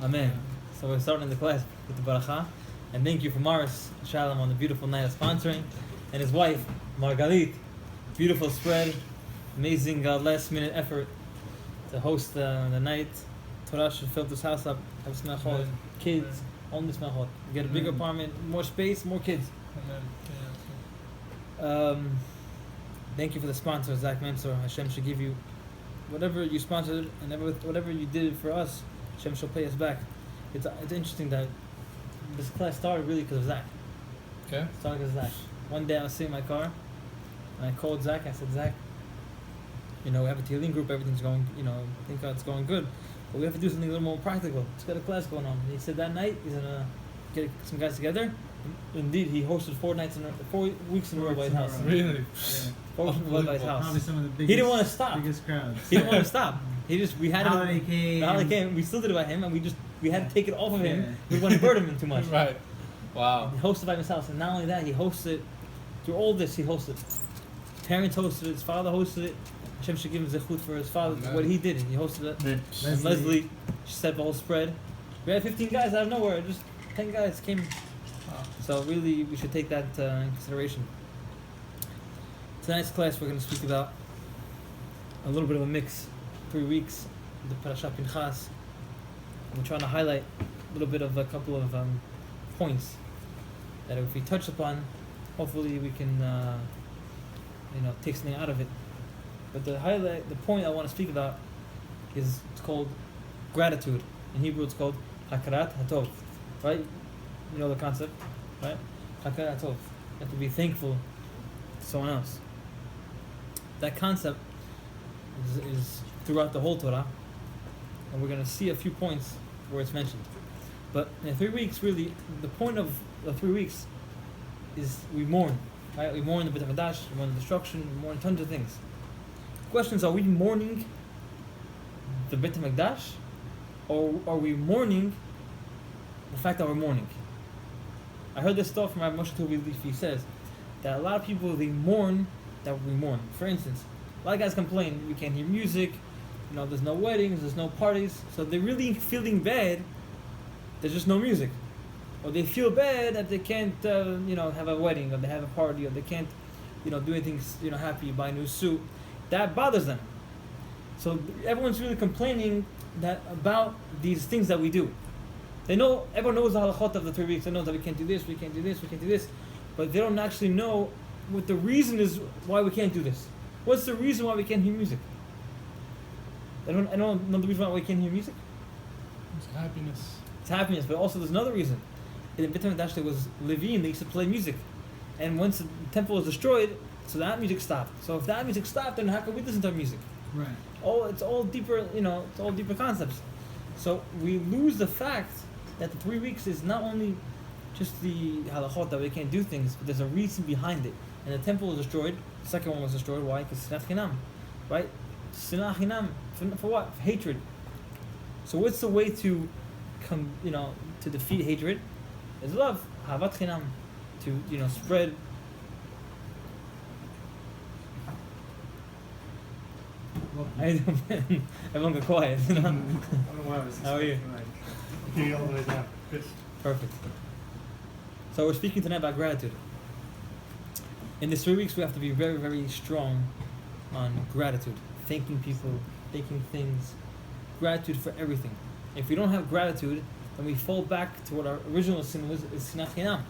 Amen. So we're starting the class with the baracha, and thank you for Morris Shalom on the beautiful night of sponsoring, and his wife Margalit. Beautiful spread, amazing last minute effort to host the night. Torah should fill this house up. Have smachot, kids, only smachot. Get a bigger apartment, more space, more kids. Thank you for the sponsor, Zach Mensor. Hashem should give you whatever you sponsored and whatever you did for us. Hashem shall pay us back. It's interesting that this class started really because of Zach. Okay. Started because of Zach. One day I was sitting in my car and I called Zach. I said, Zach, we have a Tebele group. Everything's going, I think it's going good. But we have to do something a little more practical. Let's get a class going on. And he said that night he's going to get some guys together. Indeed, he hosted 4 weeks in a row by his house. Really? Yeah. 4 weeks in a row by his house. Probably some of the biggest, He didn't want to stop. Biggest crowds. He didn't want to stop. We had holiday came. We still did it by him, and we had to take it off of him. We didn't want to burden him too much. Right. Wow. He hosted by his house, and not only that, he hosted through all this. He hosted. Parents hosted it. His father hosted it. Hashem should give him zechut for his father. Amen. What he did, he hosted it. And Leslie, she set the whole spread. We had 15 guys out of nowhere. Just 10 guys came. Wow. So really, we should take that in consideration. Tonight's class, we're going to speak about a little bit of a mix. 3 weeks, the Parashat Pinchas. We're trying to highlight a little bit of a couple of points that if we touch upon, hopefully we can, take something out of it. But the point I want to speak about it's called gratitude. In Hebrew, it's called hakarat hatov, right? You know the concept, right? Hakarat hatov. You have to be thankful to someone else. That concept is throughout the whole Torah, and we're going to see a few points where it's mentioned. But in 3 weeks, really, the point of the 3 weeks is we mourn, right? We mourn the Beit HaMikdash, we mourn the destruction, we mourn tons of things. The question is, are we mourning the Beit HaMikdash, or are we mourning the fact that we're mourning? I heard this thought from Rabbi Moshe Tov. He says that a lot of people, they mourn that we mourn. For instance, a lot of guys complain, we can't hear music, there's no weddings, there's no parties, so they're really feeling bad, there's just no music. Or they feel bad that they can't, have a wedding, or they have a party, or they can't, do anything, happy, buy a new suit. That bothers them. So everyone's really complaining about these things that we do. Everyone knows the halachot of the 3 weeks, they know that we can't do this, we can't do this, we can't do this, but they don't actually know what the reason is why we can't do this. What's the reason why we can't hear music? I don't know the reason why we can't hear music. It's happiness. It's happiness, but also there's another reason. In Beit HaMikdash there was Levim, they used to play music. And once the temple was destroyed, so that music stopped. So if that music stopped, then how can we listen to music? Right. It's all deeper, it's all deeper concepts. So we lose the fact that the 3 weeks is not only just the halachot that we can't do things, but there's a reason behind it. And the temple was destroyed. The second one was destroyed. Why? Because sinat chinam, right? Sinat chinam for what? For hatred. So what's the way to to defeat hatred? Is love, havat chinam, to spread. Everyone got quiet. I don't know why I was How are you? Getting all the way down. Good. Perfect. So we're speaking tonight about gratitude. In these 3 weeks, we have to be very, very strong on gratitude. Thanking people, thanking things. Gratitude for everything. If we don't have gratitude, then we fall back to what our original sin was, is sinat chinam.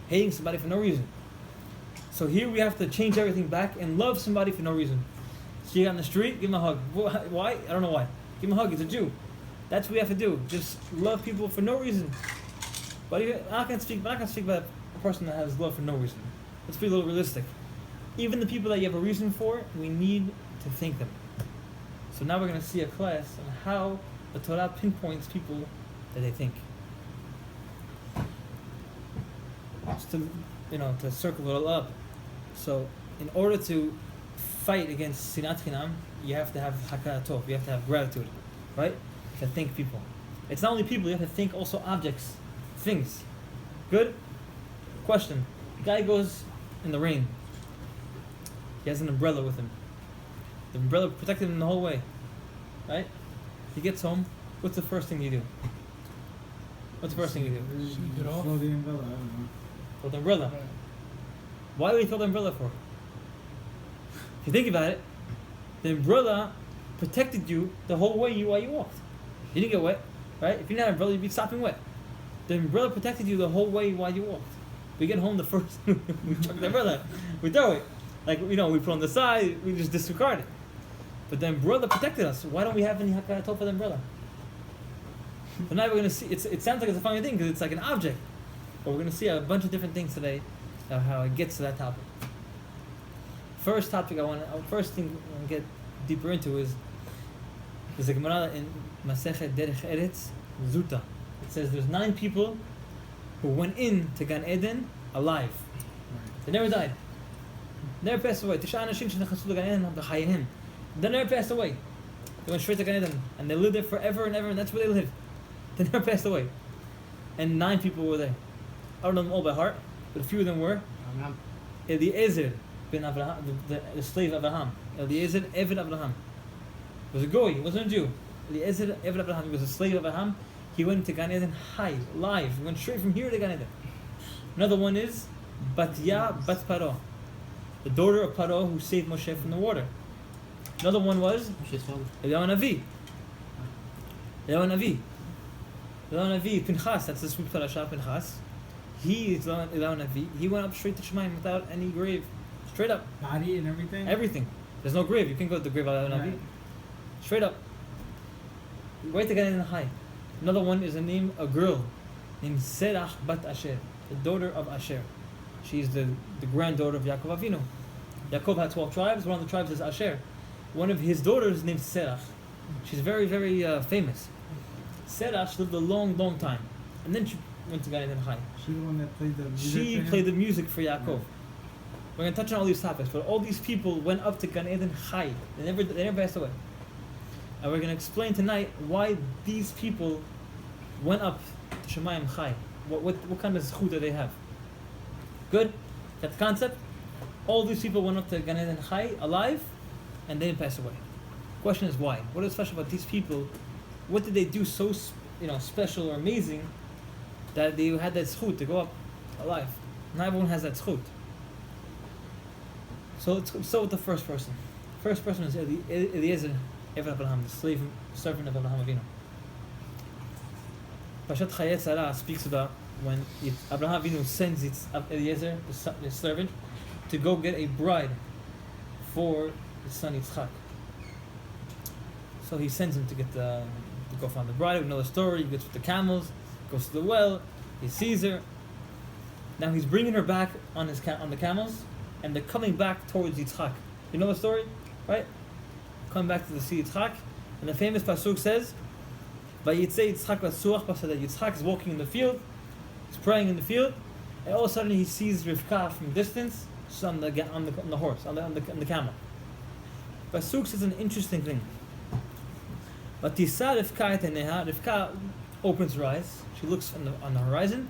Hating somebody for no reason. So here we have to change everything back and love somebody for no reason. See you on the street, give him a hug. Why? I don't know why. Give him a hug, he's a Jew. That's what we have to do. Just love people for no reason. But I'm not going to speak about a person that has love for no reason. Let's be a little realistic. Even the people that you have a reason for, we need to thank them. So now we're going to see a class on how the Torah pinpoints people that they think. Just to circle it all up. So in order to fight against sinat chinam, you have to have hakarat tov. You have to have gratitude, right? You have to thank people. It's not only people. You have to thank also objects, things. Good. Question: the guy goes in the rain. He has an umbrella with him. The umbrella protected him the whole way. right? He gets home. What's the first thing you do? What's the first thing you do? Shake it off. Throw the umbrella, I don't know. Throw the umbrella. Right. Why would he throw the umbrella for? If you think about it, the umbrella protected you the whole way while you walked. You didn't get wet, right? If you didn't have an umbrella, you'd be sopping wet. The umbrella protected you the whole way while you walked. We get home the first, we chuck the umbrella, we throw it. Like, we put it on the side, we just disregard it. But the umbrella protected us. Why don't we have any Hakarat for the umbrella? So now we're going to see, it sounds like it's a funny thing because it's like an object. But we're going to see a bunch of different things today of how it gets to that topic. First thing I want to get deeper into is there's a Gemara in Masechet Derech Eretz Zuta. It says there's 9 people who went into Gan Eden alive. They never died. Never passed away. They never passed away. They went straight to Gan Eden and they lived there forever and ever, and that's where they lived. They never passed away. And 9 people were there. I don't know them all by heart, but a few of them were Eliezer ben Abraham, the slave of Abraham. Eliezer Eved Abraham. He was a goy, he wasn't a Jew. Eliezer Eved Abraham, he was a slave of Abraham. He went to Gan Eden high, live. He went straight from here to Gan Eden. Another one is Batya Bat Paro, the daughter of Paro who saved Moshe from the water. Another one was Eliyahu Navi, Pinchas, that's this week's parasha, Pinchas. He is Eliyahu Navi. He went up straight to Shemaim without any grave. Straight up. Body and everything? Everything. There's no grave. You can't go to the grave of Eliyahu Navi. Right. Straight up. Right to Gan Eden high. Another one is a girl named Serach Bat Asher, the daughter of Asher. She's the granddaughter of Yaakov Avinu. Yaakov had 12 tribes. One of the tribes is Asher. One of his daughters is named Serach. She's very, very famous. Serach lived a long, long time. And then she went to Gan Eden high. She the one that played the music She for him? played the music for Yaakov. Yeah. We're going to touch on all these topics, but all these people went up to Gan Eden high. They never passed away. And we're going to explain tonight why these people went up to Shemayim Chai. What kind of zchut do they have? Good? That concept? All these people went up to Gan Eden Chai, alive, and they didn't pass away. Question is why? What is special about these people? What did they do so special or amazing that they had that zchut to go up alive? Not everyone has that zchut. So let's start with the first person. First person is Eliezer Eved Abraham, the servant of Abraham Avinu. Pashat Chayei Tzara speaks about when Abraham Avinu sends Eliezer, the servant, to go get a bride for his son Yitzchak. So he sends him to go find the bride. We know the story. He gets with the camels, goes to the well, he sees her. Now he's bringing her back on the camels, and they're coming back towards Yitzchak. You know the story, right? Coming back to see Yitzchak, and the famous pasuk says, "Vayitzei Yitzchak lasuach b'sadeh." Yitzchak is walking in the field, he's praying in the field, and all of a sudden he sees Rivka from a distance, she's on the horse, on the camel. Pasuk says an interesting thing. Vatisa Rivka et eineha. Rivka opens her eyes. She looks on the horizon,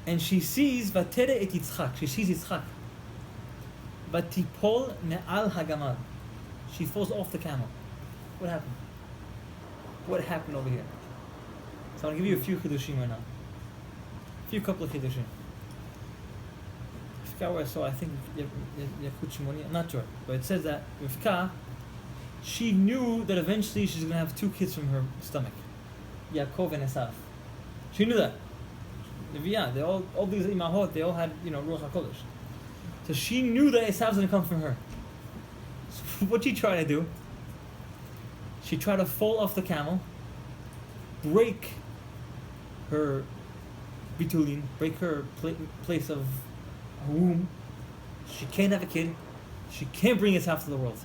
and she sees Vatere et Yitzchak. She sees Yitzchak. Vatipol me'al hagamal. She falls off the camel. What happened? What happened over here? So I'm going to give you a few chidushim right now. A few couple of chidushim. I forgot where I saw. I think Yakut Shimoni. I'm not sure, but it says that Rivka, she knew that eventually she's going to have 2 kids from her stomach, Yaakov and Esav. She knew that. Yeah, they all these imahot, they all had Ruach HaKodesh. So she knew that Esav's going to come from her. So what she tried to do? She tried to fall off the camel, break her bitulin, break her place of her womb. She can't have a kid. She can't bring Esav to the world.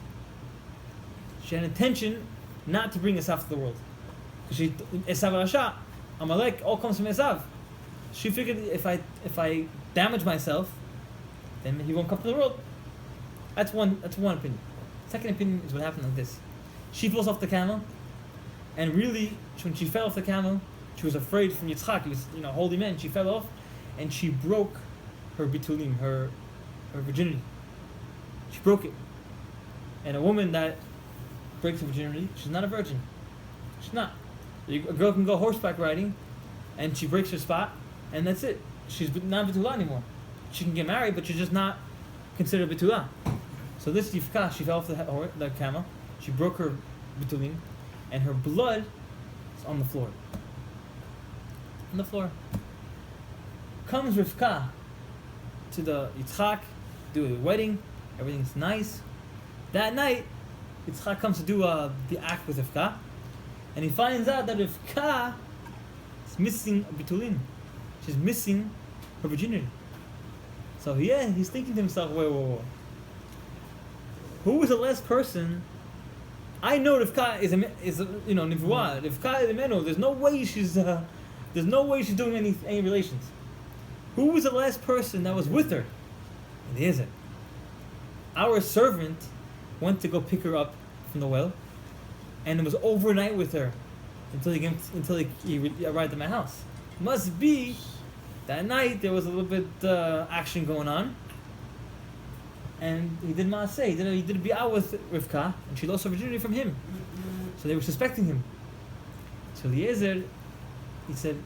She had an intention not to bring Esav to the world. Because Esav Rasha, Amalek, all comes from Esav. She figured if I damage myself, then he won't come to the world. That's one opinion. Second opinion is what happened like this. She falls off the camel, and really, when she fell off the camel, she was afraid from Yitzchak. He was, holy man. She fell off, and she broke her bitulim, her virginity. She broke it. And a woman that breaks her virginity, she's not a virgin. She's not. A girl can go horseback riding, and she breaks her spot, and that's it. She's not Betula anymore. She can get married, but she's just not considered Betula. So this Yifka, she fell off the camel, she broke her Betulin, and her blood is on the floor. On the floor. Comes Rivka to the Yitzchak, do a wedding, everything's nice. That night, Yitzchak comes to do the act with Rivka, and he finds out that Rivka is missing a Betulin. She's missing her virginity. So he's thinking to himself, whoa. Who was the last person? I know Rivka is Nivuah. Rivka is a meno. There's no way she's doing any relations. Who was the last person that was with her? Eliezer. Our servant went to go pick her up from the well, and it was overnight with her until he arrived at my house. Must be that night there was a little bit action going on, and he did maaseh. He did be out with Rivka, and she lost her virginity from him. So they were suspecting him. So Eliezer, he said,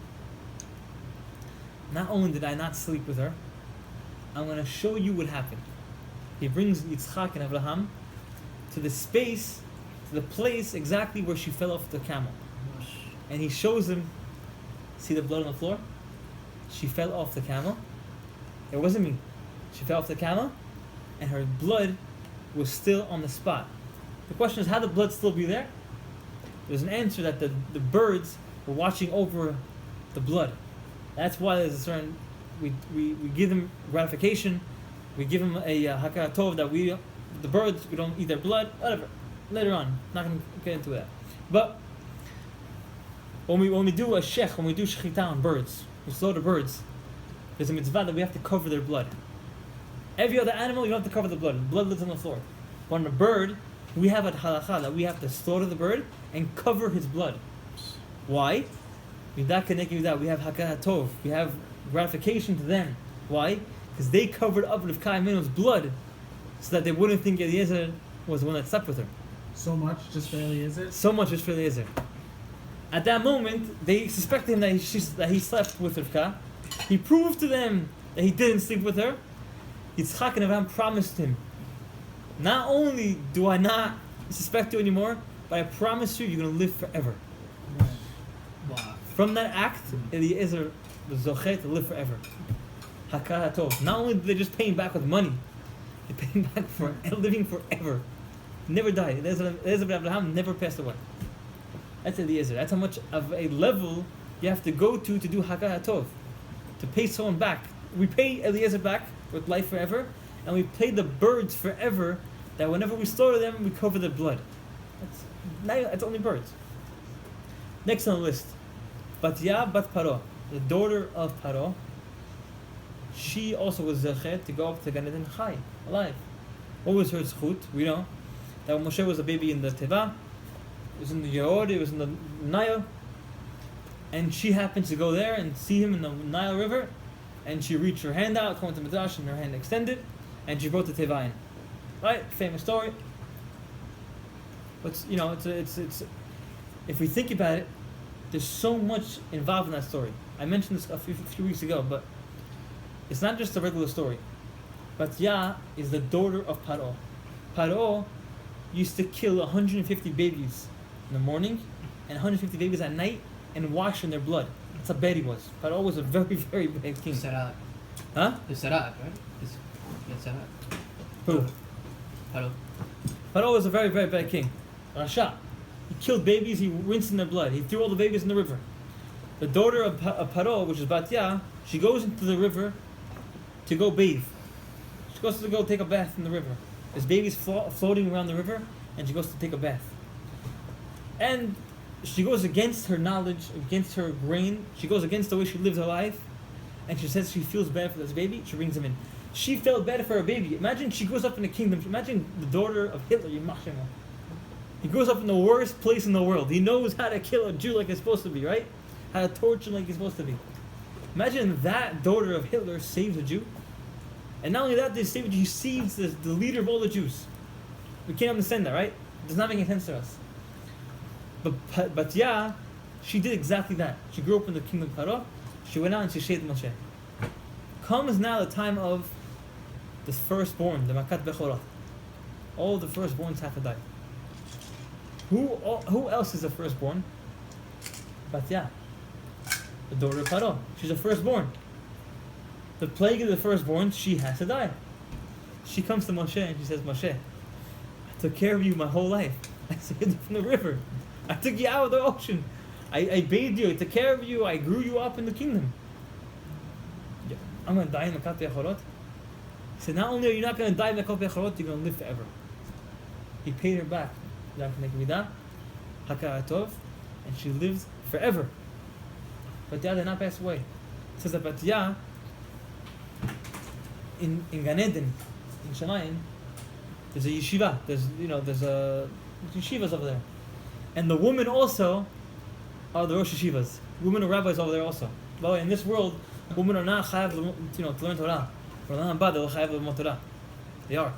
not only did I not sleep with her, I'm going to show you what happened. He brings Yitzchak and Abraham to the place exactly where she fell off the camel. And he shows them, see the blood on the floor? She fell off the camel. It wasn't me. She fell off the camel, and her blood was still on the spot. The question is, how did the blood still be there? There's an answer that the birds were watching over the blood. That's why there's a certain, we give them gratification, we give them a hakara tov that the birds, we don't eat their blood, whatever. Later on, not going to get into that. But when we do a shech, when we do shechita on birds, we slaughter birds, there's a mitzvah that we have to cover their blood. Every other animal, you don't have to cover the blood. Blood lives on the floor. But on a bird, we have a halacha that we have to slaughter the bird and cover his blood. Why? We have hakara tov. We have gratification to them. Why? Because they covered up Rivka Minu's blood so that they wouldn't think Eliezer was the one that slept with her. So much just for Eliezer? So much just for Eliezer. At that moment, they suspected him that he slept with Rivka. He proved to them that he didn't sleep with her. Yitzchak and Abraham promised him, not only do I not suspect you anymore, but I promise you, you're going to live forever. Right. Wow. From that act, Eliezer was zochet to live forever. Hakara tov. Not only did they just pay him back with money, they paid him back for living forever. Never died. Eliezer ben Abraham never passed away. That's Eliezer. That's how much of a level you have to go to do hakara tov, to pay someone back. We pay Eliezer back with life forever, and we pay the birds forever. That whenever we slaughter them, we cover their blood. That's only birds. Next on the list, Batya Bat Paro, the daughter of Paro. She also was zechet to go up to Gan Eden Chai, alive. What was her zchut? We know that when Moshe was a baby in the Teva, it was in the Yorod, it was in the Nile, and she happened to go there and see him in the Nile River, and she reached her hand out, according to Midrash, and her hand extended, and she brought the Teva in. Right, famous story. But it's if we think about it, there's so much involved in that story. I mentioned this a few weeks ago, but it's not just a regular story. Batya is the daughter of Paro. Paro used to kill 150 babies in the morning and 150 babies at night and wash them in their blood. That's how bad he was. Paro was a very, very bad king. Sarat. Huh? The Sarat, right? It's Sarat. Who? Paro. Paro was a very, very bad king. Rasha. He killed babies, he rinsed in their blood. He threw all the babies in the river. The daughter of Paro, which is Batya, she goes into the river to go bathe. She goes to go take a bath in the river. There's babies floating around the river, and she goes to take a bath. And she goes against her knowledge, against her grain. She goes against the way she lives her life. And she says she feels bad for this baby. She brings him in. She felt bad for her baby. Imagine she grows up in a kingdom. Imagine the daughter of Hitler, Yimachshema. He grows up in the worst place in the world. He knows how to kill a Jew like it's supposed to be, right? How to torture him like he's supposed to be. Imagine that daughter of Hitler saves a Jew. And not only that, they save a Jew, he saves the leader of all the Jews. We can't understand that, right? does not make any sense to us. But yeah, she did exactly that. She grew up in the kingdom of Paro. She went out and she shaved Moshe. Comes now the time of the firstborn, the Makat Bechorah. All the firstborns have to die. Who else is the firstborn? Batya, the daughter of Paro. She's the firstborn. The plague of the firstborn, she has to die. She comes to Moshe and she says, Moshe, I took care of you my whole life. I saved you from the river. I took you out of the ocean. I bathed you. I took care of you. I grew you up in the kingdom. I'm going to die in Makat Bechorot. He said, not only are you not going to die in Makat Bechorot, you're going to live forever. He paid her back. Hakaratov, and she lived forever. Batya did not pass away. It says that Batya in Gan Eden, in Shamayim, there's a yeshiva. There's yeshivas over there, and the women also are the Rosh Yeshivas. Women are rabbis over there also. By the way, in this world, women are not chayav to learn Torah. For the Hambad, they're chayav to learn Torah. They are.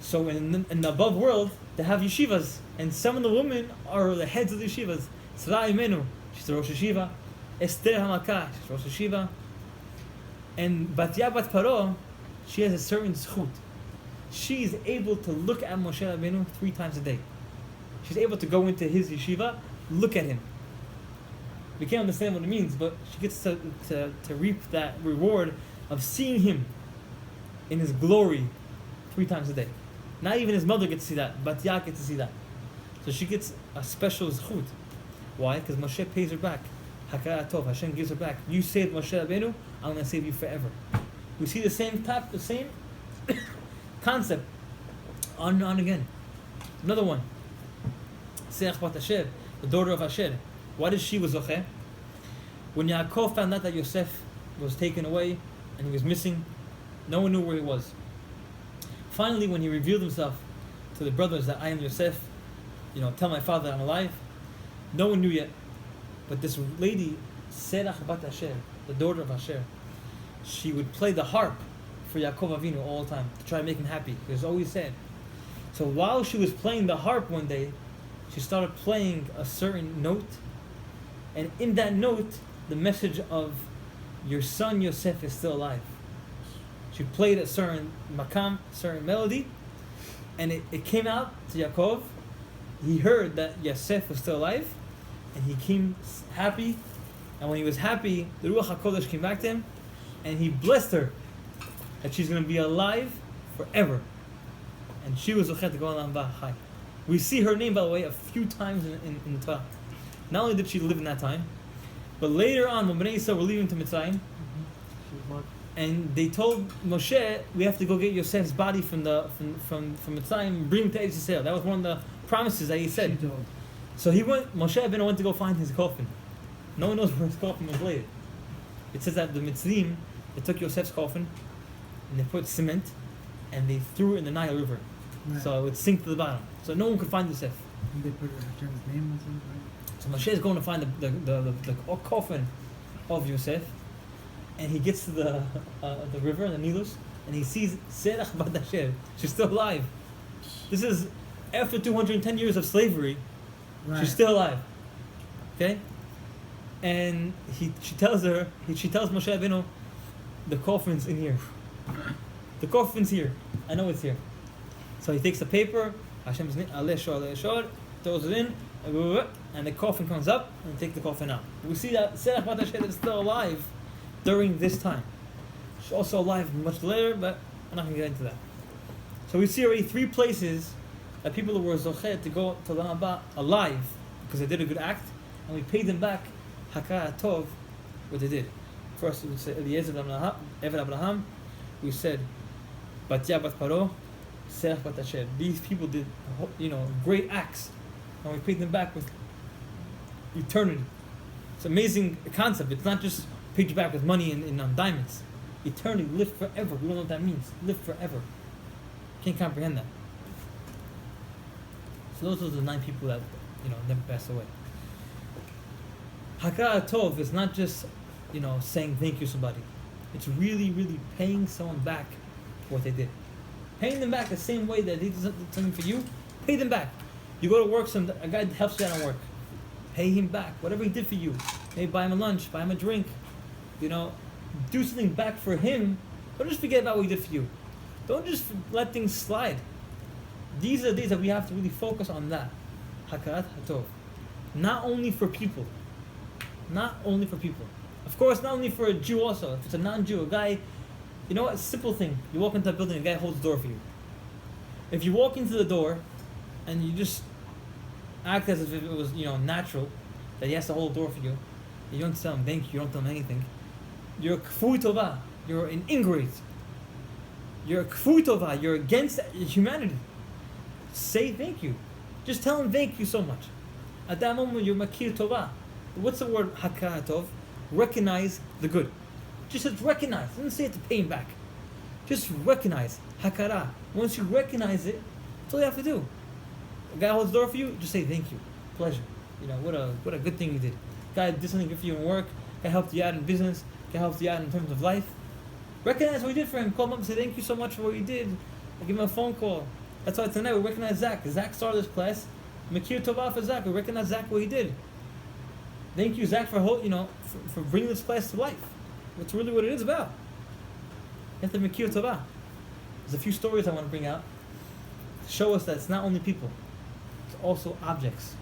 So in the above world, they have yeshivas, and some of the women are the heads of the yeshivas. Tzara Imenu, she's a Rosh Yeshiva. Esther Hamaka, she's Rosh Yeshiva. And Batya Bat Paro, she has a certain zchut. She is able to look at Moshe Rabbeinu 3 times a day. She's able to go into his yeshiva, look at him. We can't understand what it means, but she gets to reap that reward of seeing him in his glory 3 times a day. Not even his mother gets to see that, but Batya gets to see that. So she gets a special zchut. Why? Because Moshe pays her back. Hakarat Tov, Hashem gives her back. You saved Moshe Rabbeinu, I'm going to save you forever. We see the same concept on and on again. Another one. Seach Bat Asher, the daughter of Asher. Why did she was zocheh? When Yaakov found out that Yosef was taken away and he was missing, no one knew where he was. Finally, when he revealed himself to the brothers that I am Yosef, tell my father I'm alive, no one knew yet. But this lady, Serach Bat Asher, the daughter of Asher, she would play the harp for Yaakov Avinu all the time to try to make him happy. He was always sad. So while she was playing the harp one day, she started playing a certain note, and in that note, the message of your son Yosef is still alive. She played a certain makam, certain melody, and it came out to Yaakov. He heard that Yosef was still alive, and he came happy. And when he was happy, the Ruach HaKodesh came back to him, and he blessed her that she's going to be alive forever. And she was Zochet to go on Chai. We see her name, by the way, a few times in the Torah. Not only did she live in that time, but later on, when Bnei Yisrael were leaving to Mitzrayim, and they told Moshe, we have to go get Yosef's body from Mitzrayim, bring him to Eretz Yisrael. That was one of the promises that he said. So Moshe Rabbeinu went to go find his coffin. No one knows where his coffin was laid. It says that the Mitzrim, they took Yosef's coffin, and they put cement, and they threw it in the Nile River. Right. So it would sink to the bottom. So no one could find Yosef. And they put Hashem's name on it, right? So Moshe is going to find the coffin of Yosef, and he gets to the river, the Nilus, and he sees Serach Bat Asher. She's still alive. This is after 210 years of slavery. Right. She's still alive. Okay? And she tells Moshe Rabbeinu, the coffin's in here. The coffin's here. I know it's here. So he takes the paper, Hashem's name, Aleh Shor, throws it in, and the coffin comes up, and they take the coffin out. We see that Serach Bat Asher is still alive during this time. She's also alive much later, but I'm not going to get into that. So we see already 3 places that people were Zochet to go to Olam Haba alive because they did a good act, and we paid them back Hakar Tov, what they did. First, we said Eliezer Eved Abraham. We said Batya Bat Paro, Serach Bat Asher. These people did, great acts, and we paid them back with eternity. It's an amazing concept. It's not just paid you back with money and diamonds. Eternity, live forever. We don't know what that means. Live forever. Can't comprehend that. So those are the 9 people that never passed away. Hakar Tov is not just saying thank you to somebody. It's really, really paying someone back for what they did. Paying them back the same way that they did something for you, Pay them back. You go to work, a guy helps you out on work. Pay him back. Whatever he did for you. Maybe buy him a lunch, buy him a drink. You know, do something back for him. Don't just forget about what he did for you. Don't just let things slide. These are the days that we have to really focus on that. Hakarat hatov. Not only for people. Not only for people. Of course, not only for a Jew also. If it's a non-Jew, a guy, you know what, simple thing. You walk into a building, a guy holds the door for you. If you walk into the door and you just act as if it was, natural, that he has to hold the door for you, you don't tell him thank you, you don't tell him anything, you're a kfui tova, you're an ingrate. You're a kfui tova, you're against humanity. Say thank you. Just tell him thank you so much. At that moment, you're makir tova. What's the word hakarat tov? Recognize the good. Just recognize. Don't say it to pay him back. Just recognize. Hakara. Once you recognize it, that's all you have to do. A guy holds the door for you, just say thank you. Pleasure. What a good thing you did. Guy did something good for you in work. Guy helped you out in business. Guy helped you out in terms of life. Recognize what you did for him. Call him up and say thank you so much for what you did. Give him a phone call. That's why tonight we recognize Zach. Zach started this class. Makir Tova for Zach. We recognize Zach what he did. Thank you, Zach, for bringing this class to life. That's really what it is about. You have to Makir Tova. There's a few stories I want to bring out to show us that it's not only people, it's also objects.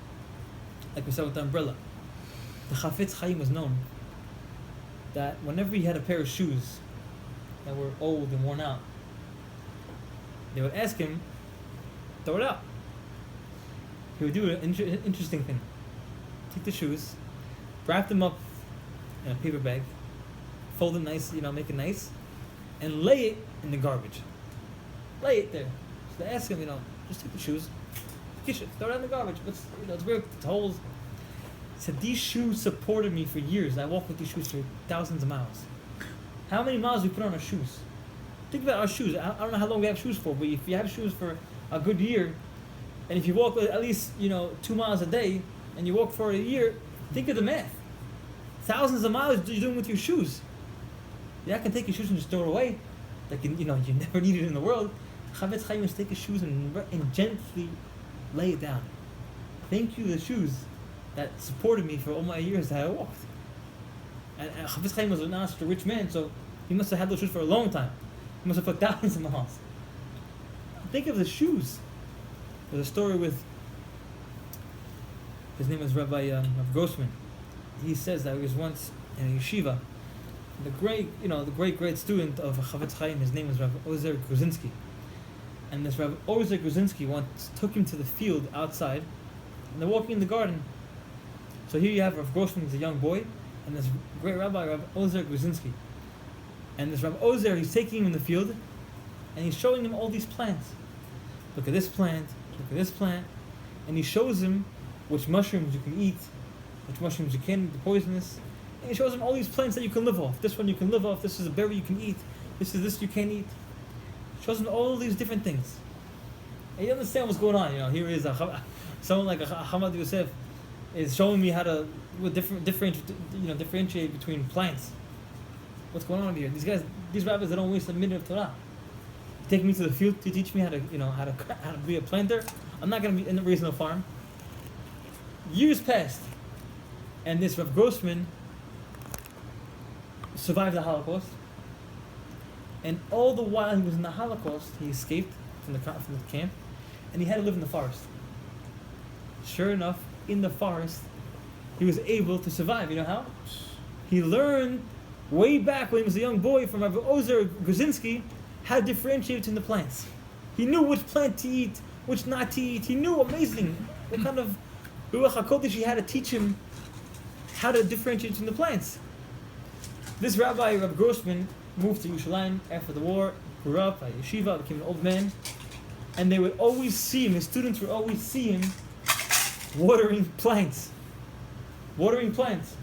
Like we said with the umbrella. The Chafetz Chaim was known that whenever he had a pair of shoes that were old and worn out, they would ask him, throw it out. He would do an interesting thing. Take the shoes, wrap them up in a paper bag, fold them nice, make it nice, and lay it in the garbage. Lay it there. So they ask him, just take the shoes, throw it in the garbage. It's weird, it's holes. He said, these shoes supported me for years. I walked with these shoes for thousands of miles. How many miles do we put on our shoes? Think about our shoes. I don't know how long we have shoes for, but if you have shoes for a good year, and if you walk at least 2 miles a day, and you walk for a year, think of the math. Thousands of miles you're doing with your shoes. Yeah, I can take your shoes and just throw it away. Like you never need it in the world. Chafetz Chaim is take his shoes and gently lay it down. Thank you, the shoes that supported me for all my years that I walked. And Chafetz Chaim was not such a rich man, so he must have had those shoes for a long time. He must have put thousands of miles. Think of the shoes. There's a story with, his name is Rabbi Grossman. He says that he was once in a yeshiva. The great student of Chafetz Chaim, his name was Rabbi Ozer Gruzinski. And this Rabbi Ozer Gruzinski once took him to the field outside, and they're walking in the garden. So here you have Rabbi Grossman, he's a young boy, and this great Rabbi Ozer Gruzinski. And this Rabbi Ozer, he's taking him in the field, and he's showing him all these plants. Look at this plant, look at this plant. And he shows him which mushrooms you can eat, which mushrooms you can't eat, the poisonous. And he shows him all these plants that you can live off. This one you can live off, this is a berry you can eat, this you can't eat. He shows him all these different things. And you understand what's going on, Here is someone like Hamad Yosef is showing me how to differentiate between plants. What's going on here? These rabbis, they don't waste a minute of Torah. Take me to the field to teach me how to be a planter. I'm not going to be raising a farm. Years passed, and this Rav Grossman survived the Holocaust. And all the while he was in the Holocaust, he escaped from the camp, and he had to live in the forest. Sure enough, in the forest, he was able to survive. You know how? He learned way back when he was a young boy from Rabbi Ozer Gruzinski how to differentiate between the plants. He knew which plant to eat, which not to eat. He knew, amazing, what kind of Ruach HaKodesh he had to teach him how to differentiate between the plants. This Rabbi Grossman moved to Yerushalayim after the war, grew up at yeshiva, became an old man, and they would always see him, his students would always see him watering plants. Watering plants.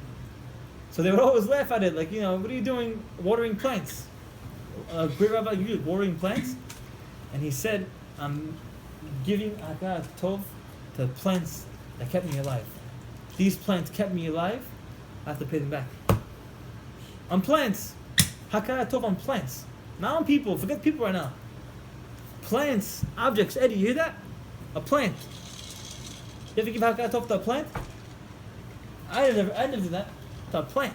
So they would always laugh at it, like, what are you doing watering plants? A great rabbi, you watering plants? And he said, I'm giving Hakarat Tov to the plants that kept me alive. These plants kept me alive, I have to pay them back. On plants. Hakarat Tov on plants. Not on people. Forget people right now. Plants, objects. Eddie, you hear that? A plant. You have to give Hakar Tov to a plant? I never did that. To a plant.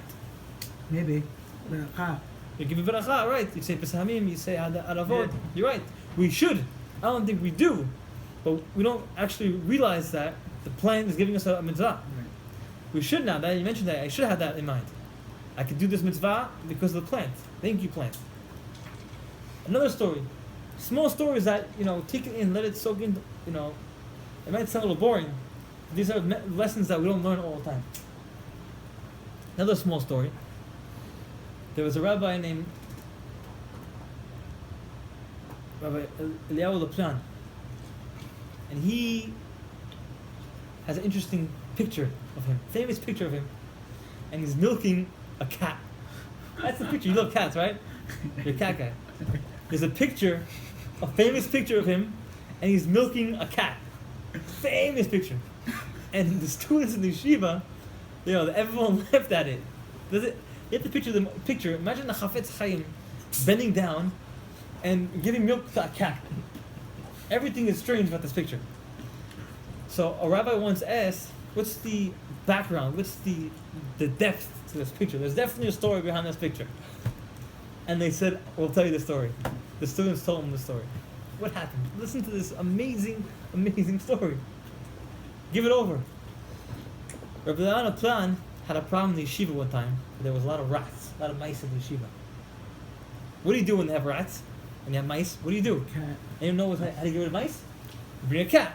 Maybe. Beracha. You give a beracha, right? You say Pesamim, you say Aravot. You're right. We should. I don't think we do. But we don't actually realize that the plant is giving us a mitzvah. Right. We should now, that you mentioned that, I should have that in mind. I could do this mitzvah because of the plant. Thank you, plant. Another story. Small stories that, take it in, let it soak in, it might sound a little boring. These are lessons that we don't learn all the time. Another small story. There was a rabbi named Rabbi Eliyahu Leplan, and he has an interesting picture of him, famous picture of him, and he's milking a cat. That's the picture. You love cats, right? You're a cat guy. There's a picture, a famous picture of him, and he's milking a cat. Famous picture. And the students in the yeshiva, everyone laughed at it. You have to picture the picture. Imagine the Chafetz Chaim bending down and giving milk to a cat. Everything is strange about this picture. So a rabbi once asked, what's the background? What's the depth to this picture? There's definitely a story behind this picture. And they said, we'll tell you the story. The students told him the story. What happened? Listen to this amazing, amazing story. Give it over. Rabbi Eliyahu Plan had a problem in the yeshiva one time. There was a lot of rats, a lot of mice in the yeshiva. What do you do when they have rats? When you have mice? What do you do? Cat. Anyone know how to get rid of mice? You bring a cat.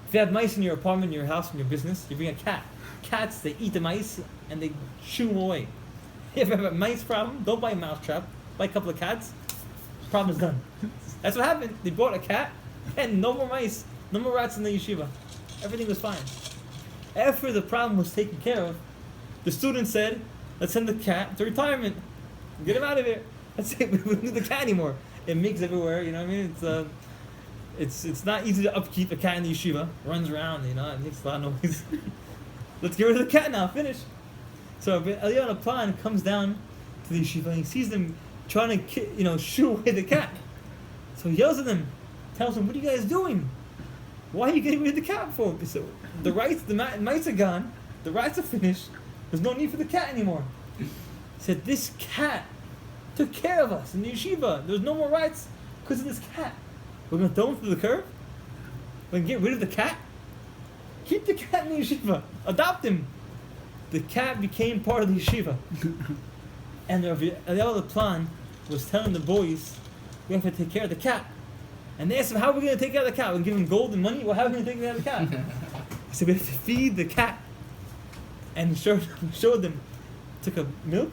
If you have mice in your apartment, in your house, in your business, you bring a cat. Cats, they eat the mice and they shoo them away. If you have a mice problem, don't buy a mouse trap. Buy a couple of cats. Problem is done. That's what happened. They bought a cat and no more mice, no more rats in the yeshiva. Everything was fine. After the problem was taken care of, the student said, let's send the cat to retirement. Get him out of here. That's it. We don't need the cat anymore. It makes everywhere, you know what I mean? It's not easy to upkeep a cat in the yeshiva. Runs around, it makes a lot of noise. Let's get rid of the cat now, finish. So Eliyahu Plan comes down to the yeshiva and he sees them trying to shoo away the cat. So he yells at them, tells them, what are you guys doing? Why are you getting rid of the cat for? So the mice are gone, the rats are finished, there's no need for the cat anymore. He said, this cat took care of us in the yeshiva. There's no more rats because of this cat. We're going to throw him through the curb? We're going to get rid of the cat? Keep the cat in the yeshiva. Adopt him. The cat became part of the yeshiva. And Eliyahu Plan was telling the boys, we have to take care of the cat. And they asked him, how are we going to take care of the cat? We're going to give him gold and money? Well, how are we going to take care of the cat? He said, we have to feed the cat. And he showed them, took a milk,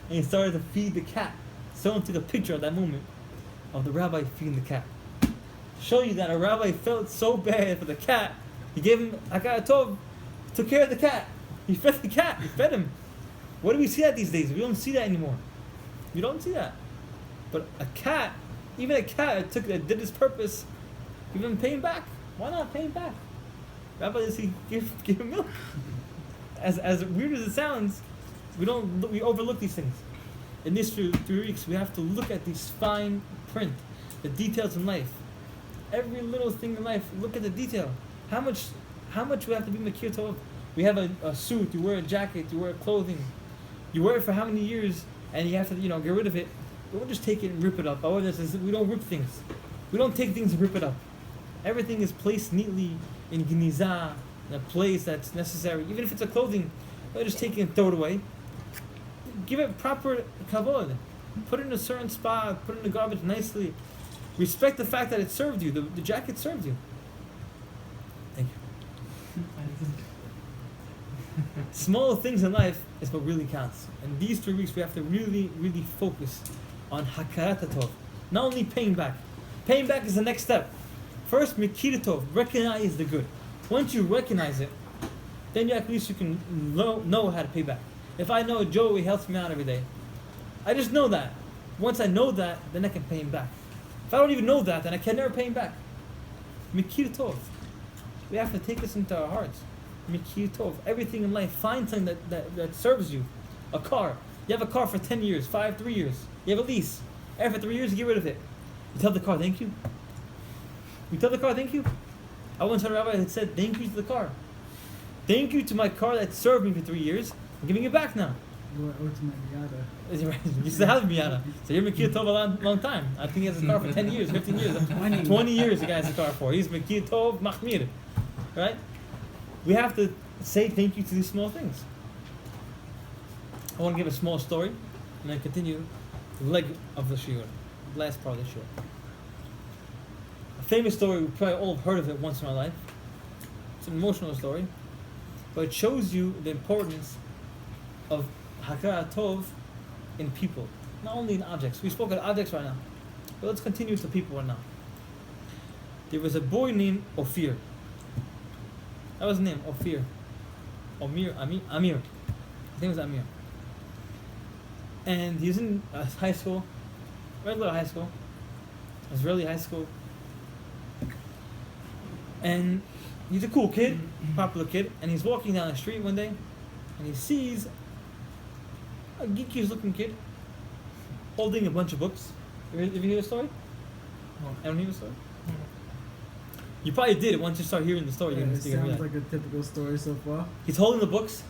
and he started to feed the cat. Someone took a picture of that moment of the rabbi feeding the cat. To show you that a rabbi felt so bad for the cat, he gave him Hakar Tov, took care of the cat. He fed the cat, he fed him. What do we see that these days? We don't see that anymore. We don't see that. But a cat, even a cat that did its purpose, give him pay him back. Why not pay him back? Rabbi does he give him milk? As weird as it sounds, we overlook these things. In these 3 weeks, we have to look at these fine print, the details in life. Every little thing in life, look at the detail. How much we have to be makir tov. We have a suit, you wear a jacket, you wear clothing. You wear it for how many years, and you have to, get rid of it. We don't just take it and rip it up. We don't rip things. We don't take things and rip it up. Everything is placed neatly in geniza, in a place that's necessary. Even if it's a clothing, don't just take it and throw it away. Give it proper kavod. Put it in a certain spot, put it in the garbage nicely. Respect the fact that it served you. The jacket served you. Thank you. Small things in life is what really counts. And these 3 weeks we have to really, really focus on hakarat tov. Not only paying back. Paying back is the next step. First, mikir tov. Recognize the good. Once you recognize it, then at least you can know how to pay back. If I know Joey helps me out every day, I just know that. Once I know that, then I can pay him back. If I don't even know that, then I can never pay him back. Mikir tov. We have to take this into our hearts. Mikir tov. Everything in life, find something that serves you. A car. You have a car for 10 years, 3 years. You have a lease. After 3 years, you get rid of it. You tell the car, thank you. You tell the car, thank you. I once heard a rabbi that said, "Thank you to the car. Thank you to my car that served me for 3 years. I'm giving it back now." What's my yada? You still have Miata. So you're Makir Tov a long time. I think he has a car for 10 years, 15 years. 20 years the guy has a car for. He's Makir Tov Machmir. Right? We have to say thank you to these small things. I want to give a small story and then continue the leg of the shiur, the last part of the shiur. A famous story, we probably all have heard of it once in our life. It's an emotional story, but it shows you the importance of Hakara Tov in people, not only in objects. We spoke about objects right now, but let's continue to people right now. There was a boy named Ophir. That was his name, Ophir. Amir. His name was Amir. And he was in high school, regular high school, Israeli high school. And he's a cool kid, popular kid, and he's walking down the street one day, and he sees a geekish looking kid holding a bunch of books. Have you heard the story? No. Anyone hear the story? You probably did. Once you start hearing the story, Yeah, you're it gonna sounds realize. like a typical story so far. He's holding the books,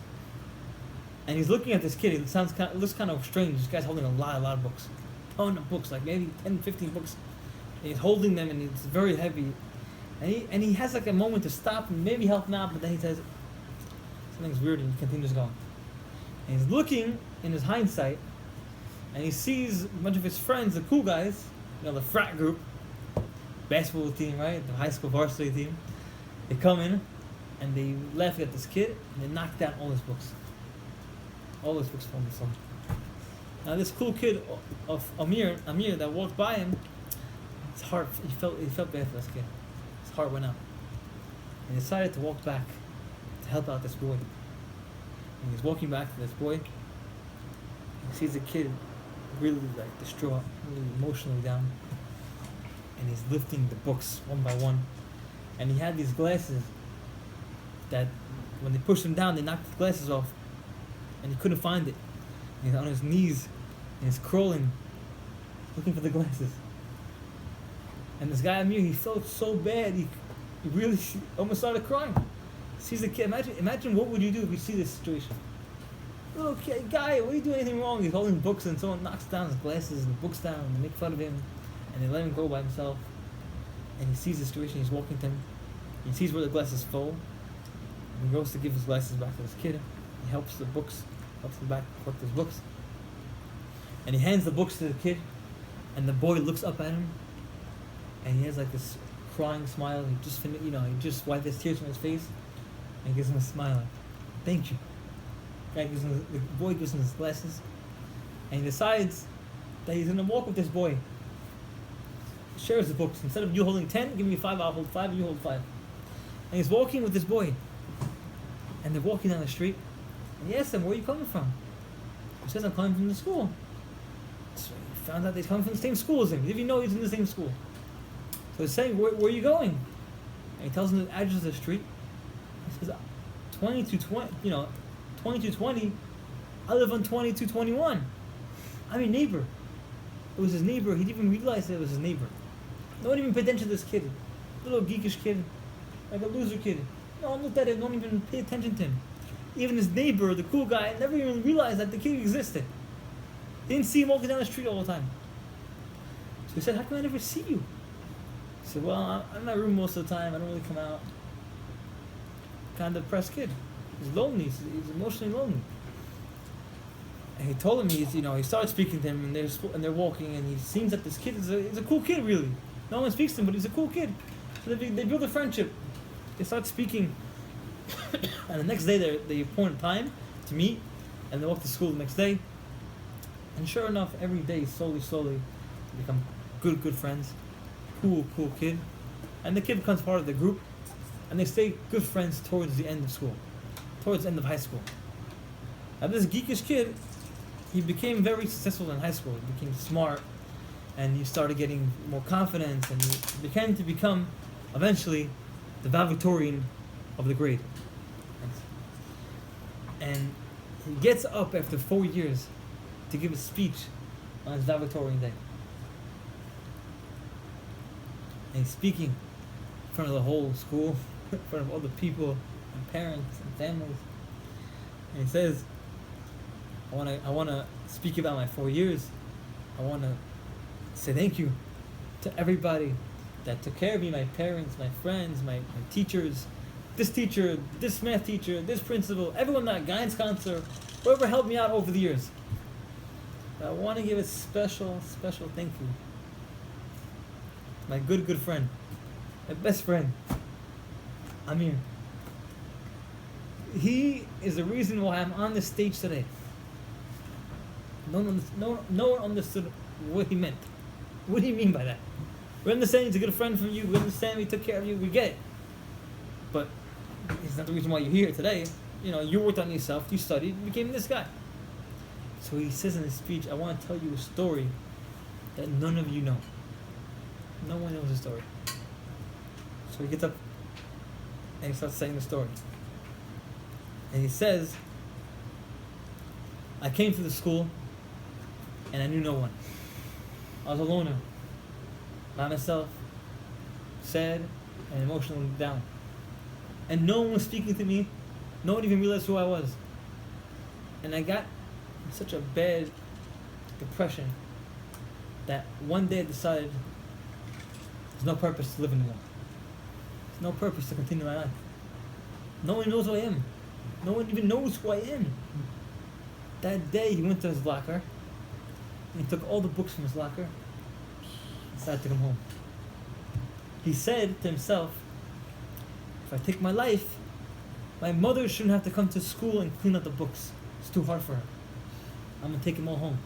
and he's looking at this kid. It looks kind of strange. This guy's holding a lot of books. Ton of books, like maybe 10, 15 books. And he's holding them, and it's very heavy. And he has like a moment to stop and maybe help him out, but then he says, something's weird, and he continues going. And he's looking in his hindsight, and he sees a bunch of his friends, the cool guys, the frat group, basketball team, right? The high school varsity team. They come in, and they laugh at this kid, and they knock down all his books. All his books from his son. Now this cool kid of Amir that walked by him, his heart, he felt bad for this kid. His heart went out. And he decided to walk back to help out this boy. And he's walking back to this boy. He sees the kid really like distraught, really emotionally down. And he's lifting the books one by one. And he had these glasses that when they pushed him down, they knocked the glasses off. And he couldn't find it. And he's on his knees and he's crawling, looking for the glasses. And this guy Amir, he felt so bad, he really almost started crying. Sees the kid. Imagine what would you do if you see this situation? Little kid, guy, what are you doing anything wrong? He's holding books and someone knocks down his glasses and the books down and they make fun of him and they let him go by himself. And he sees the situation, he's walking to him. He sees where the glasses fall. And he goes to give his glasses back to this kid. He helps him back collect his books. And he hands the books to the kid. And the boy looks up at him. And he has like this crying smile. He just wiped his tears from his face. And he gives him a smile. Like, thank you. The boy gives him his glasses. And he decides that he's going to walk with this boy. He shares the books. Instead of you holding 10, give me 5, I'll hold 5, and you hold 5. And he's walking with this boy. And they're walking down the street. And he asks him, where are you coming from? He says, I'm coming from the school. So he found out he's coming from the same school as him. He didn't even know he's in the same school. So he's saying, where are you going? And he tells him the address of the street. He says, 2220, I live on 2221. I'm your neighbor. It was his neighbor. He didn't even realize that it was his neighbor. No one even paid attention to this kid. Little geekish kid. Like a loser kid. No one looked at it, no one even paid attention to him. Even his neighbor, the cool guy, never even realized that the kid existed. They didn't see him walking down the street all the time. So he said, how come I never see you? He said, well, I'm in my room most of the time. I don't really come out. Kind of depressed kid. He's lonely. He's emotionally lonely. And he told him he started speaking to him, and they're walking, and he seems that this kid is a cool kid, really. No one speaks to him, but he's a cool kid. So they build a friendship. They start speaking, and the next day they appoint a time to meet, and they walk to school the next day. And sure enough, every day, slowly, they become good friends. Cool kid. And the kid becomes part of the group, and they stay good friends towards the end of school, towards the end of high school. Now this geekish kid, he became very successful in high school. He became smart, and he started getting more confidence, and he began to become, eventually, the valedictorian of the grade. And he gets up after 4 years to give a speech on his valedictorian day. And he's speaking front of the whole school, in front of all the people and parents and families. And he says, I wanna speak about my 4 years. I wanna say thank you to everybody that took care of me, my parents, my friends, my teachers, teacher, this math teacher, this principal, everyone, that guidance counselor, whoever helped me out over the years. I want to give a special thank you. My good friend, my best friend, Amir. He is the reason why I'm on this stage today. No one understood what he meant. What do you mean by that? We understand he's a good friend from you. We understand he took care of you. We get it. But it's not the reason why you're here today. You worked on yourself. You studied. You became this guy. So he says in his speech, I want to tell you a story that none of you know. No one knows the story. So he gets up and he starts saying the story. And he says, I came to the school and I knew no one. I was a loner, by myself, sad and emotionally down. And no one was speaking to me. No one even realized who I was. And I got such a bad depression that one day I decided there's no purpose to live anymore. There's no purpose to continue my life. No one knows who I am. No one even knows who I am. That day he went to his locker and he took all the books from his locker and decided to come home. He said to himself, if I take my life, my mother shouldn't have to come to school and clean up the books. It's too hard for her. I'm going to take them all home.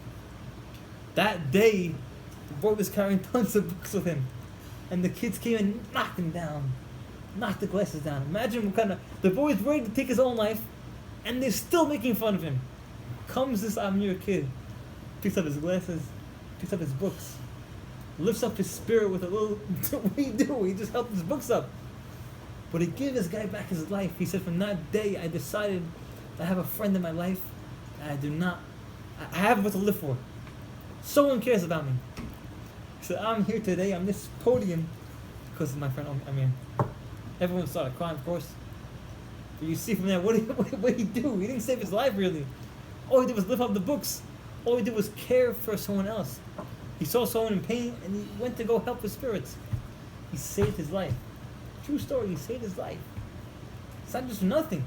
That day, the boy was carrying tons of books with him. And the kids came and knocked him down. Knocked the glasses down. Imagine what kind of... The boy is ready to take his own life, and they're still making fun of him. Comes this Amir kid, picks up his glasses, picks up his books, lifts up his spirit with a little... What do you do? He just held his books up. But he gave this guy back his life. He said, from that day, I decided I have a friend in my life, and I do not... I have what to live for. Someone cares about me. So I'm here today on this podium because of my friend Amir. Everyone started crying, of course. But you see from there, what did he do? He didn't save his life, really. All he did was lift up the books. All he did was care for someone else. He saw someone in pain, and he went to go help his spirits. He saved his life. True story, he saved his life. It's not just nothing.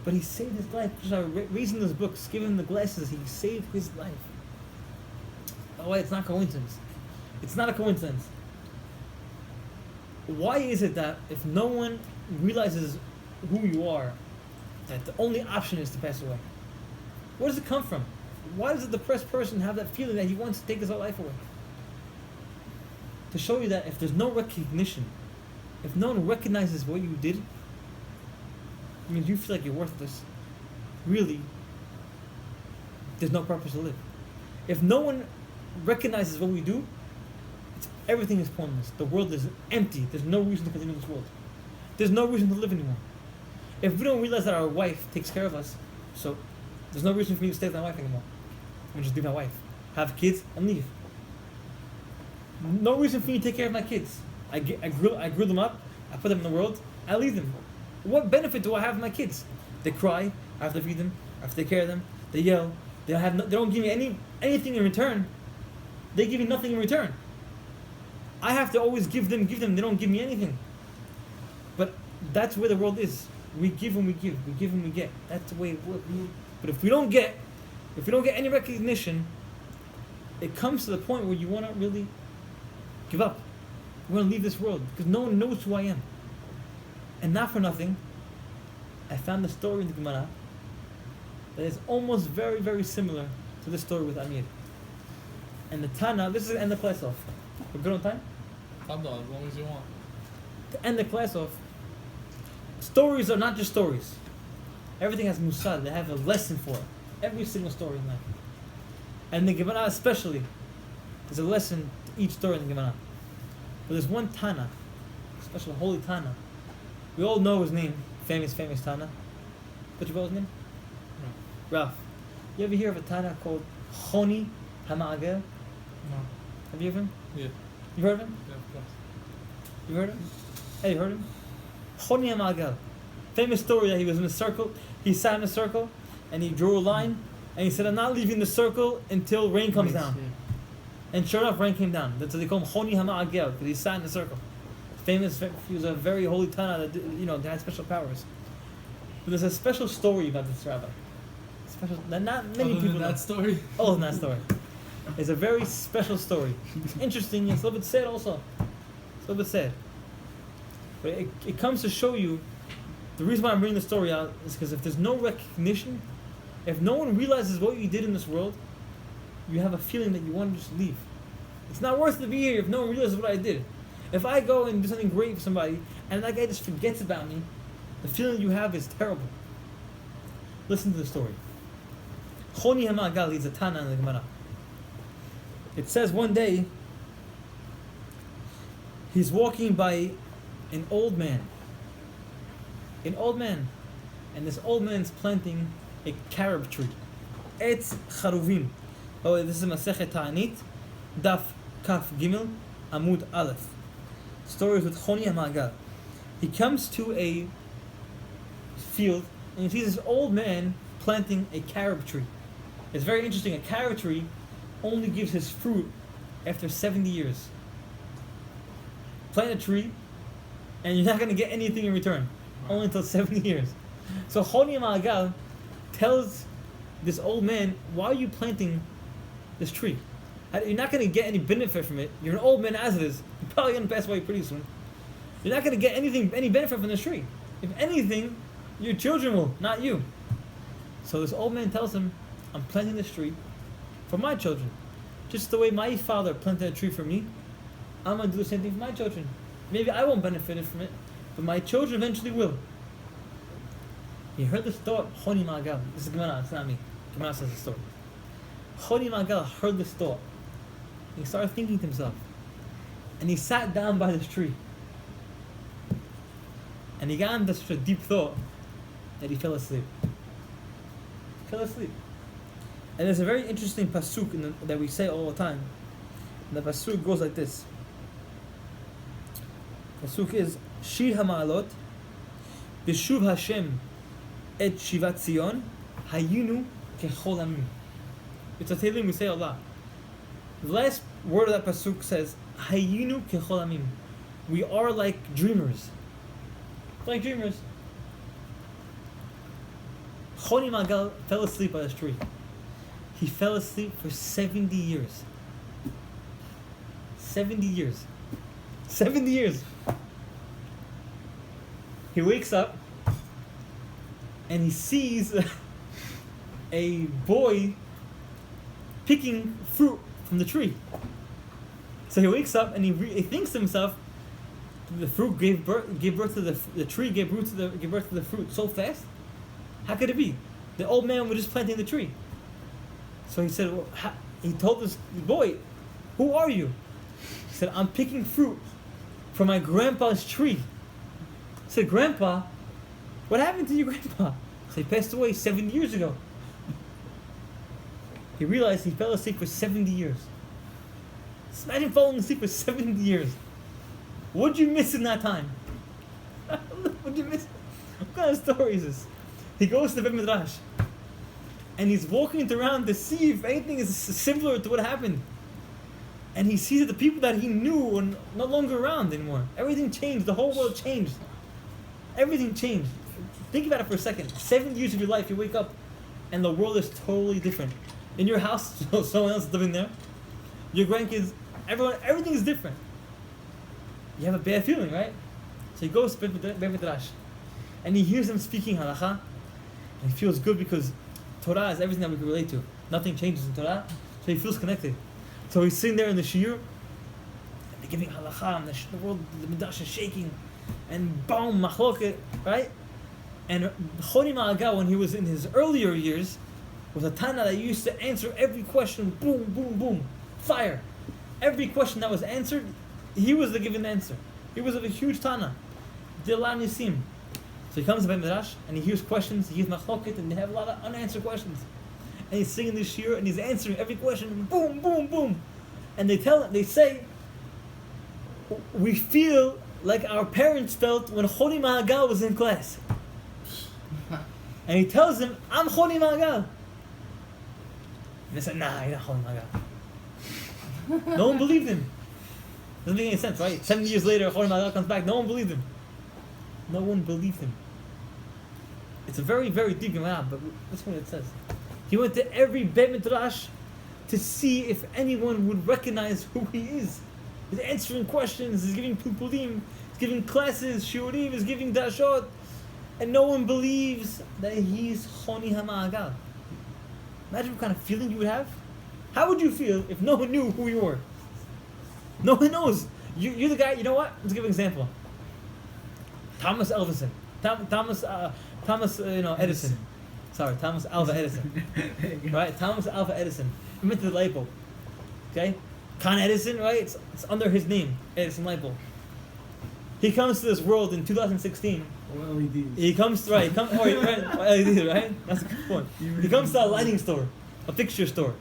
But he saved his life just by reading those books, giving him the glasses. He saved his life. Oh, wait, it's not coincidence. It's not a coincidence. Why is it that if no one realizes who you are, that the only option is to pass away? Where does it come from? Why does a depressed person have that feeling that he wants to take his whole life away? To show you that if there's no recognition, if no one recognizes what you did, I mean, you feel like you're worthless. Really, there's no purpose to live. If no one recognizes what we do, everything is pointless. The world is empty. There's no reason to continue this world. There's no reason to live anymore. If we don't realize that our wife takes care of us, so there's no reason for me to stay with my wife anymore. I'm just leave my wife, have kids, and leave. No reason for me to take care of my kids. I grew them up. I put them in the world. I leave them. What benefit do I have of my kids? They cry. I have to feed them. I have to take care of them. They yell. They don't give me anything in return. They give me nothing in return. I have to always give them. They don't give me anything. But that's where the world is. We give and we give. We give and we get. That's the way it works. But if we don't get any recognition, it comes to the point where you want to really give up. You want to leave this world because no one knows who I am. And not for nothing, I found a story in the Gemara that is almost very, very similar to this story with Amir. And the Tana, this is to end the class off. We're good on time? I'm done, as long as you want. To end the class off, stories are not just stories. Everything has musad. They have a lesson for it. Every single story in life. And the Gemara especially, there's a lesson to each story in the Gemara. But there's one Tana, special holy Tana. We all know his name, famous Tana. What's your name? Ralph. You ever hear of a Tana called Choni Hama'ager? No. Have you heard of him? Yeah. You heard of him? Yeah, of course. You heard of him? Hey, you heard him? Choni HaMa'agal. Famous story that he was in a circle. He sat in a circle, and he drew a line, and he said, "I'm not leaving the circle until rain comes down." Yeah. And sure enough, rain came down. That's why they call him Choni HaMa'agal, because he sat in a circle. Famous. He was a very holy Tana that that had special powers. But there's a special story about this rabbi. Special that not many Other people than know. that story. Oh, in that story. It's a very special story. Interesting. It's a little bit sad also. It's a little bit sad. But it comes to show you, the reason why I'm bringing the story out is because if there's no recognition, if no one realizes what you did in this world, you have a feeling that you want to just leave. It's not worth to be here if no one realizes what I did. If I go and do something great for somebody, and that guy just forgets about me, the feeling you have is terrible. Listen to the story. Choni HaMa'agal is a Tana in the Gemara. It says one day, he's walking by an old man. An old man. And this old man's planting a carob tree. Etz Charuvim. Oh, this is Masechet Ta'anit, Daf Kaf Gimel, Amud Aleph. Stories with Choni HaMa'agal. He comes to a field and he sees this old man planting a carob tree. It's very interesting. A carob tree only gives his fruit after 70 years. Plant a tree, and you're not going to get anything in return. Only until 70 years. So Choni HaMa'agal tells this old man, why are you planting this tree? You're not going to get any benefit from it. You're an old man as it is. You're probably going to pass away pretty soon. You're not going to get any benefit from this tree. If anything, your children will, not you. So this old man tells him, I'm planting this tree for my children. Just the way my father planted a tree for me, I'm going to do the same thing for my children. Maybe I won't benefit from it, but my children eventually will. He heard this thought, Choni HaMa'agal. This is Gemara, it's not me. Gemara says the story. Choni HaMa'agal heard this thought. He started thinking to himself. And he sat down by this tree. And he got into such a deep thought that he fell asleep. He fell asleep. And there's a very interesting pasuk that we say all the time. And the pasuk goes like this. Pasuk is Shir HaMa'alot B'shuv Hashem Et Shivat Zion Hayinu Kechol Amim. It's a Tehillim we say a lot. The last word of that pasuk says Hayinu Kechol Amim. We are like dreamers. Like dreamers. Choni HaMa'agal fell asleep by this tree. He fell asleep for 70 years. 70 years. 70 years. He wakes up and he sees a boy picking fruit from the tree. So he wakes up and he thinks to himself, the fruit gave birth to the tree gave birth to the fruit so fast. How could it be? The old man was just planting the tree. So he said, he told this boy, who are you? He said, I'm picking fruit from my grandpa's tree. He said, Grandpa, what happened to your grandpa? So he passed away 7 years ago. He realized he fell asleep for 70 years. Imagine falling asleep for 70 years. What'd you miss in that time? What'd you miss? What kind of story is this? He goes to the Beit Midrash. And he's walking around to see if anything is similar to what happened. And he sees that the people that he knew are no longer around anymore. Everything changed. The whole world changed. Everything changed. Think about it for a second. 7 years of your life, you wake up and the world is totally different. In your house, someone else is living there. Your grandkids, everything is different. You have a bad feeling, right? So he goes to Beit Midrash. And he hears them speaking halakha. And he feels good because Torah is everything that we can relate to. Nothing changes in Torah, so he feels connected. So he's sitting there in the shiur, and they're giving halakha, and the world, the midrash is shaking, and boom, machloket, right? And Choni HaMa'agal, when he was in his earlier years, was a Tana that used to answer every question, boom, boom, boom, fire. Every question that was answered, he was the given answer. He was a huge Tana. Did a lot of nisim. So he comes to Beit Midrash and he hears questions, he hears machloket, and they have a lot of unanswered questions. And he's singing this shiur and he's answering every question, boom, boom, boom. And they say, we feel like our parents felt when Choni Ma'agal was in class. And he tells him, I'm Choni Ma'agal. And they said, nah, you're not Choni Ma'agal. No one believed him. Doesn't make any sense, right? 7 years later, Choni Ma'agal comes back, no one believed him. No one believed him. It's a very, very deep Gemara, but that's what it says. He went to every Beit Midrash to see if anyone would recognize who he is. He's answering questions, he's giving pupulim, he's giving classes, shiurim, he's giving dashot, and no one believes that he's Choni HaMa'agal. Imagine what kind of feeling you would have. How would you feel if no one knew who you were? No one knows. You're the guy, you know what? Let's give an example. Thomas Edison. Edison. Sorry, Thomas Alva Edison. Right? Thomas Alva Edison. Invented the light bulb. Okay? Con Edison, right? It's under his name. Edison light bulb. He comes to this world in 2016. Or LEDs. He comes, right? LEDs, right? That's a good point. He comes to a lighting store, a fixture store,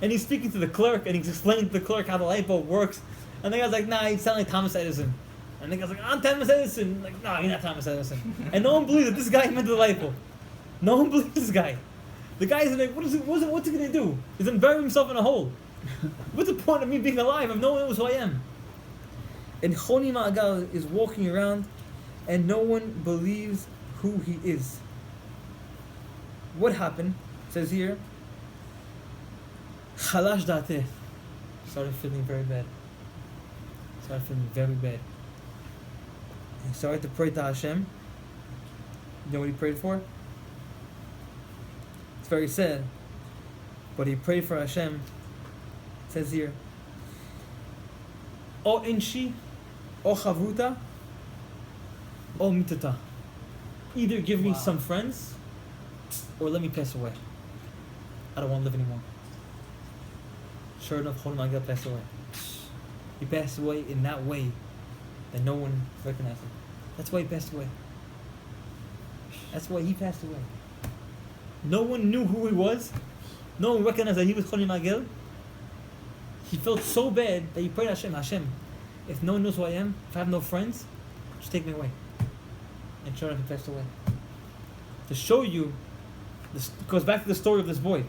and he's speaking to the clerk, and he's explaining to the clerk how the light bulb works. And the guy's like, nah, he's sounding like Thomas Edison. And the guy's like, I'm Thomas Edison. Like, no, you're not Thomas Edison. And no one believes that this guy invented the light bulb. No one believes this guy. The guy's like, what's he gonna do? He's gonna bury himself in a hole. What's the point of me being alive if no one knows who I am? And Choni Ma'agal is walking around and no one believes who he is. What happened? It says here, Chalash Dateh. Started feeling very bad. Started feeling very bad. He started to pray to Hashem. You know what he prayed for? It's very sad. But he prayed for Hashem. It says here, O inshi, O chavruta, O mitata. Either give me some friends, or let me pass away. I don't want to live anymore. Sure enough, Choni Ma'agal passed away. He passed away in that way that no one recognized him. That's why he passed away. That's why he passed away. No one knew who he was. No one recognized that he was Choni Ma'agal. He felt so bad that he prayed to Hashem, if no one knows who I am, if I have no friends, just take me away. And sure enough, he passed away. To show you, this goes back to the story of this boy.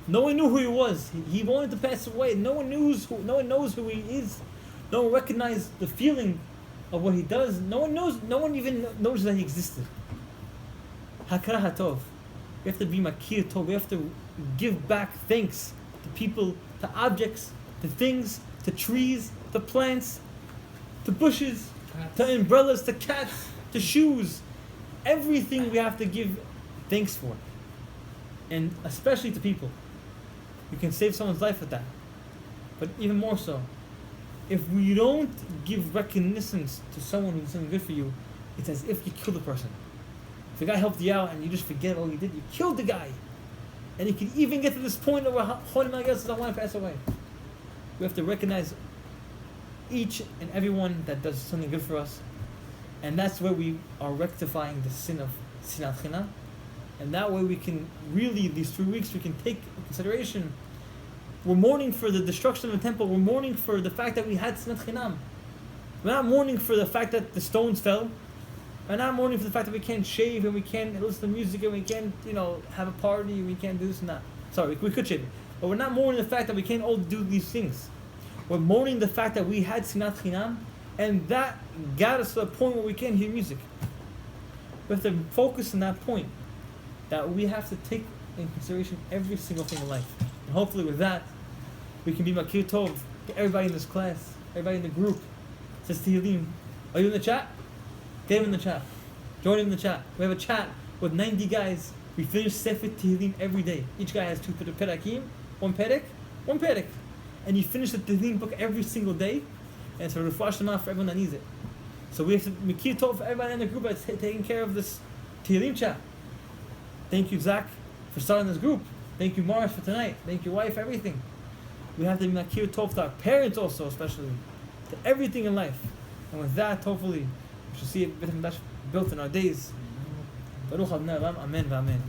No one knew who he was. He wanted to pass away. No one knows who he is. No one recognized the feeling of what he does. No one even knows that he existed. Hakara hatov. We have to be makir tov. We have to give back thanks to people, to objects, to things, to trees, to plants, to bushes, to umbrellas, to cats, to shoes. Everything we have to give thanks for. And especially to people. You can save someone's life with that. But even more so, if we don't give recognition to someone who's something good for you, it's as if you killed the person. If a guy helped you out and you just forget all you did, you killed the guy. And you can even get to this point where Choni Ma'agal says, I want to pass away. We have to recognize each and everyone that does something good for us. And that's where we are rectifying the sin of Sinat Chinam. And that way we can really, these 3 weeks, we can take into consideration. We're mourning for the destruction of the temple. We're mourning for the fact that we had Sinat Chinam. We're not mourning for the fact that the stones fell. We're not mourning for the fact that we can't shave and we can't listen to music and we can't, have a party and we can't do this and that. Sorry, we could shave it. But we're not mourning the fact that we can't all do these things. We're mourning the fact that we had Sinat Chinam and that got us to a point where we can't hear music. We have to focus on that point. That we have to take in consideration every single thing in life. And hopefully with that, we can be makir tov to everybody in this class, everybody in the group. It says Tehillim. Are you in the chat? Get him in the chat. Join him in the chat. We have a chat with 90 guys. We finish Sefer Tehillim every day. Each guy has 2 perakim, 1 perek. And you finish the Tehillim book every single day. And it's a refuah shlema for everyone that needs it. So we have to makir tov for everybody in the group that's taking care of this Tehillim chat. Thank you, Zach, for starting this group. Thank you, Morris, for tonight. Thank you, wife, everything. We have to be makir tov to our parents also, especially. To everything in life. And with that, hopefully, we should see Beit HaMikdash built in our days. Baruch Adonai Olam. Amen. Amen.